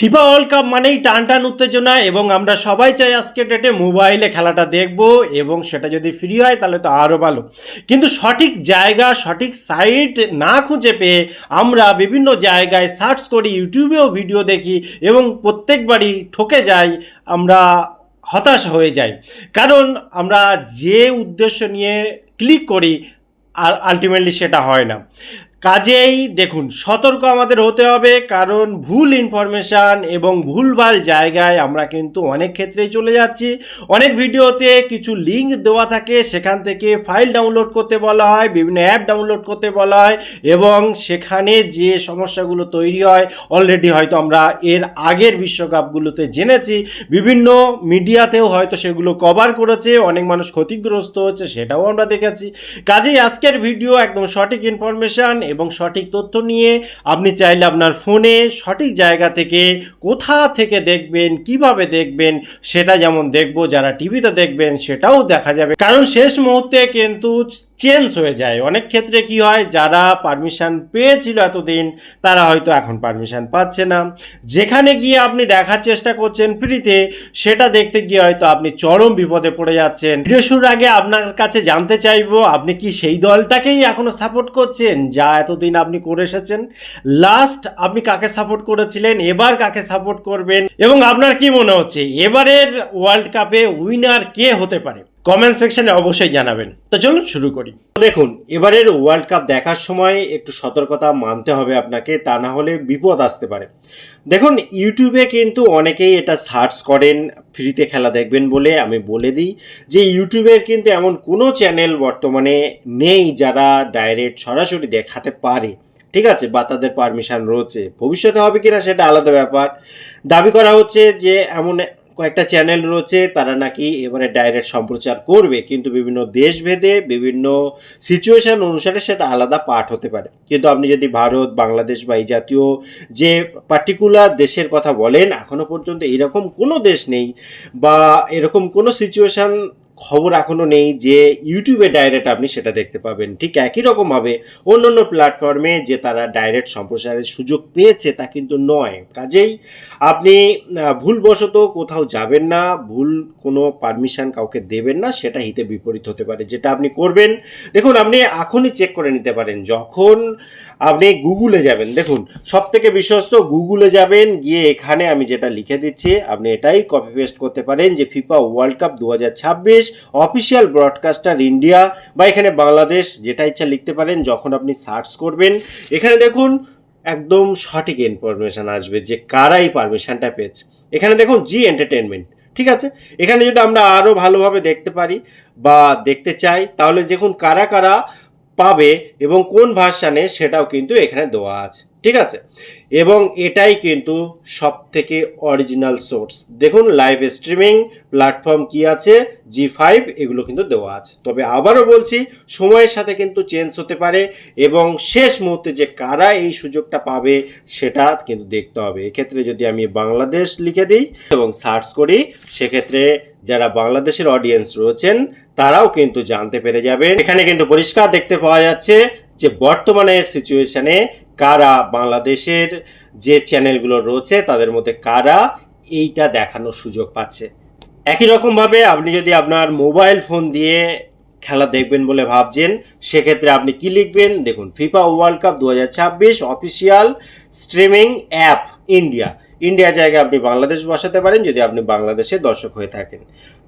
FIFA world cup মানেই টান টান উত্তেজনা এবং আমরা সবাই চাই আজকের ডেটে মোবাইলে খেলাটা দেখব এবং সেটা যদি ফ্রি হয় তাহলে তো আরও ভালো। কিন্তু সঠিক জায়গা সঠিক সাইট না খুঁজে পেয়ে আমরা বিভিন্ন জায়গায় সার্চ করি, ইউটিউবেও ভিডিও দেখি এবং প্রত্যেকবারই ঠকে যাই, আমরা হতাশ হয়ে যাই। কারণ আমরা যে উদ্দেশ্য নিয়ে ক্লিক করি আর আলটিমেটলি সেটা হয় না। কাজেই দেখুন, সতর্ক আমাদের হতে হবে, কারণ ভুল ইনফরমেশান এবং ভুলভাল জায়গায় আমরা কিন্তু অনেক ক্ষেত্রেই চলে যাচ্ছি। অনেক ভিডিওতে কিছু লিঙ্ক দেওয়া থাকে, সেখান থেকে ফাইল ডাউনলোড করতে বলা হয়, বিভিন্ন অ্যাপ ডাউনলোড করতে বলা হয় এবং সেখানে যে সমস্যাগুলো তৈরি হয় অলরেডি হয়তো আমরা এর আগের বিশ্বকাপগুলোতে জেনেছি, বিভিন্ন মিডিয়াতেও হয়তো সেগুলো কভার করেছে, অনেক মানুষ ক্ষতিগ্রস্ত হচ্ছে সেটাও আমরা দেখেছি। কাজেই আজকের ভিডিও একদম সঠিক ইনফরমেশান এবং সঠিক তথ্য নিয়ে আপনি চাইলে আপনার ফোনে সঠিক জায়গা থেকে কোথা থেকে দেখবেন, কিভাবে দেখবেন সেটা যেমন দেখবো, যারা টিভিতে দেখবেন সেটাও দেখা যাবে। কারণ শেষ মুহূর্তে কিন্তু চেঞ্জ হয়ে যায়। অনেক ক্ষেত্রে কি হয়, যারা পারমিশন পেয়েছিল এতদিন তারা হয়তো এখন পারমিশন পাচ্ছে না। যেখানে গিয়ে আপনি দেখার চেষ্টা করছেন ফ্রিতে, সেটা দেখতে গিয়ে হয়তো আপনি চরম বিপদে পড়ে যাচ্ছেন। ভিডিও শুরুর আগে আপনার কাছে জানতে চাইবো, আপনি কি সেই দলটাকেই এখনো সাপোর্ট করছেন যা এতদিন আপনি করে এসেছেন? লাস্ট আপনি কাকে সাপোর্ট করেছিলেন, এবার কাকে সাপোর্ট করবেন এবং আপনার কি মনে হচ্ছে এবারের ওয়ার্ল্ড কাপে উইনার কে হতে পারে? কমেন্ট সেকশনে অবশ্যই জানাবেন। তো চলুন শুরু করি। দেখুন, এবারের ওয়ার্ল্ড কাপ দেখার সময় একটু সতর্কতা মানতে হবে আপনাকে, তা না হলে বিপদ আসতে পারে। দেখুন, ইউটিউবে কিন্তু অনেকেই এটা সার্চ করেন ফ্রিতে খেলা দেখবেন বলে। আমি বলে দিই যে ইউটিউবের কিন্তু এমন কোনো চ্যানেল বর্তমানে নেই যারা ডাইরেক্ট সরাসরি দেখাতে পারে, ঠিক আছে, বা তাদের পারমিশন রয়েছে। ভবিষ্যতে হবে কিনা সেটা আলাদা ব্যাপার। দাবি করা হচ্ছে যে এমন কয়েকটা চ্যানেল রয়েছে তারা নাকি এবারে ডাইরেক্ট সম্প্রচার করবে, কিন্তু বিভিন্ন দেশভেদে বিভিন্ন সিচুয়েশন অনুসারে সেটা আলাদা পার্ট হতে পারে। কিন্তু আপনি যদি ভারত, বাংলাদেশ বা এই জাতীয় যে পার্টিকুলার দেশের কথা বলেন, এখনো পর্যন্ত এরকম কোনো দেশ নেই বা এরকম কোনো সিচুয়েশন খবর এখনো নেই যে ইউটিউবে ডাইরেক্ট আপনি সেটা দেখতে পাবেন। ঠিক একই রকমভাবে অন্য অন্য প্ল্যাটফর্মে যে তারা ডাইরেক্ট সম্প্রচারের সুযোগ পেয়েছে তা কিন্তু নয়। কাজেই আপনি ভুলবশত কোথাও যাবেন না, ভুল কোনো পারমিশন কাউকে দেবেন না, সেটা হিতে বিপরীত হতে পারে। যেটা আপনি করবেন, দেখুন, আপনি এখনই চেক করে নিতে পারেন। যখন আপনি গুগলে যাবেন, দেখুন, সব থেকে বিশ্বস্ত গুগলে যাবেন, গিয়ে এখানে আমি যেটা লিখে দিচ্ছি আপনি এটাই কপি পেস্ট করতে পারেন যে FIFA world cup 2026 official broadcaster India, বা এখানে বাংলাদেশ, যেটা ইচ্ছা লিখতে পারেন। যখন আপনি সার্চ করবেন এখানে দেখুন একদম সঠিক ইনফরমেশন আসবে যে কারা এই পারমিশনটা পেয়েছে। এখানে দেখুন জি এন্টারটেনমেন্ট, ঠিক আছে। এখানে যদি আমরা আরও ভালোভাবে দেখতে পারি বা দেখতে চাই, তাহলে দেখুন কারা কারা পাবে এবং কোন ভার্সানে সেটাও কিন্তু এখানে দেওয়া আছে, ঠিক আছে। এবং এটাই কিন্তু সব থেকে অরিজিনাল সোর্স। দেখুন লাইভ স্ট্রিমিং প্ল্যাটফর্ম কি আছে, জি5, এগুলো কিন্তু দেওয়া আছে। তবে আবারও বলছি, সময়ের সাথে কিন্তু চেঞ্জ হতে পারে এবং শেষ মুহূর্তে যে কারা এই সুযোগটা পাবে সেটা কিন্তু দেখতে হবে। এক্ষেত্রে যদি আমি বাংলাদেশ লিখে দিই এবং সার্চ করি, সেক্ষেত্রে যারা বাংলাদেশের অডিয়েন্স রয়েছেন তারাও কিন্তু জানতে পেরে যাবেন। এখানে কিন্তু পরিষ্কার দেখতে পাওয়া যাচ্ছে যে বর্তমানে সিচুয়েশনে কারা, বাংলাদেশের যে চ্যানেলগুলো রয়েছে তাদের মধ্যে কারা এইটা দেখানোর সুযোগ পাচ্ছে। একই রকমভাবে আপনি যদি আপনার মোবাইল ফোন দিয়ে খেলা দেখবেন বলে ভাবছেন, সেক্ষেত্রে আপনি কি লিখবেন, দেখুন FIFA world cup 2026 official streaming app India জায়গায় আপনি বাংলাদেশ বসাতে পারেন যদি আপনি বাংলাদেশের দর্শক হয়ে থাকেন।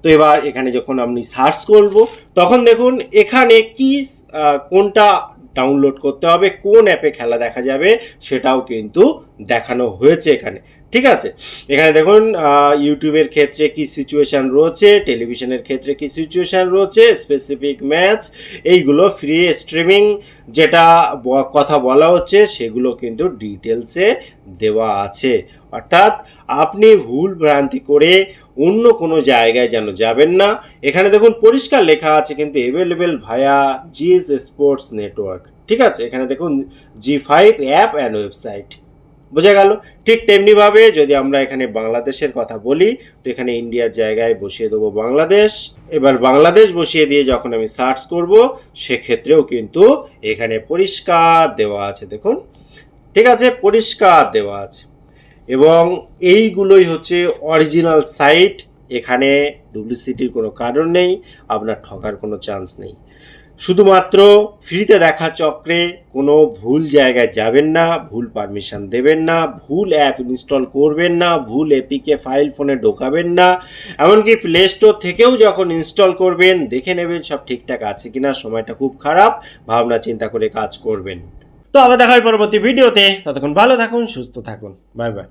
তো এবার এখানে যখন আপনি সার্চ করব, তখন দেখুন এখানে কি কোনটা ডাউনলোড করতে হবে, কোন অ্যাপে খেলা দেখা যাবে সেটাও কিন্তু দেখানো হয়েছে এখানে, ঠিক আছে। এখানে দেখুন ইউটিউবের ক্ষেত্রে কি সিচুয়েশান রয়েছে, টেলিভিশনের ক্ষেত্রে কি সিচুয়েশান রয়েছে, স্পেসিফিক ম্যাচ, এইগুলো ফ্রি স্ট্রিমিং যেটা কথা বলা হচ্ছে সেগুলো কিন্তু ডিটেলসে দেওয়া আছে। অর্থাৎ আপনি ভুল ভ্রান্তি করে অন্য কোনো জায়গায় যেন যাবেন না। এখানে দেখুন পরিষ্কার লেখা আছে কিন্তু অ্যাভেলেবেল ভায়া জিএস স্পোর্টস নেটওয়ার্ক, ঠিক আছে। এখানে দেখুন জি5 অ্যাপ অ্যান্ড ওয়েবসাইট, বোঝা গেল। ঠিক তেমনিভাবে যদি আমরা এখানে বাংলাদেশের কথা বলি, তো এখানে ইন্ডিয়ার জায়গায় বসিয়ে দেবো বাংলাদেশ। এবার বাংলাদেশ বসিয়ে দিয়ে যখন আমি সার্চ করব, সেক্ষেত্রেও কিন্তু এখানে পরিষ্কার দেওয়া আছে, দেখুন, ঠিক আছে, পরিষ্কার দেওয়া আছে। এবং এইগুলোই হচ্ছে অরিজিনাল সাইট। এখানে ডুপ্লিসিটির কোনো কারণ নেই, আপনার ঠকার কোনো চান্স নেই। শুধুমাত্র ফ্রিতে দেখা চক্রে কোনো ভুল জায়গায় যাবেন না, ভুল পারমিশন দেবেন না, ভুল অ্যাপ ইনস্টল করবেন না, ভুল এপিকে ফাইল ফোনে ঢোকাবেন না। এমনকি প্লে স্টোর থেকেও যখন ইনস্টল করবেন দেখে নেবেন সব ঠিকঠাক আছে কিনা। সময়টা খুব খারাপ, ভাবনা চিন্তা করে কাজ করবেন। তো আবার দেখা হয় পরবর্তী ভিডিওতে। ততক্ষণ ভালো থাকুন, সুস্থ থাকুন। Bye bye.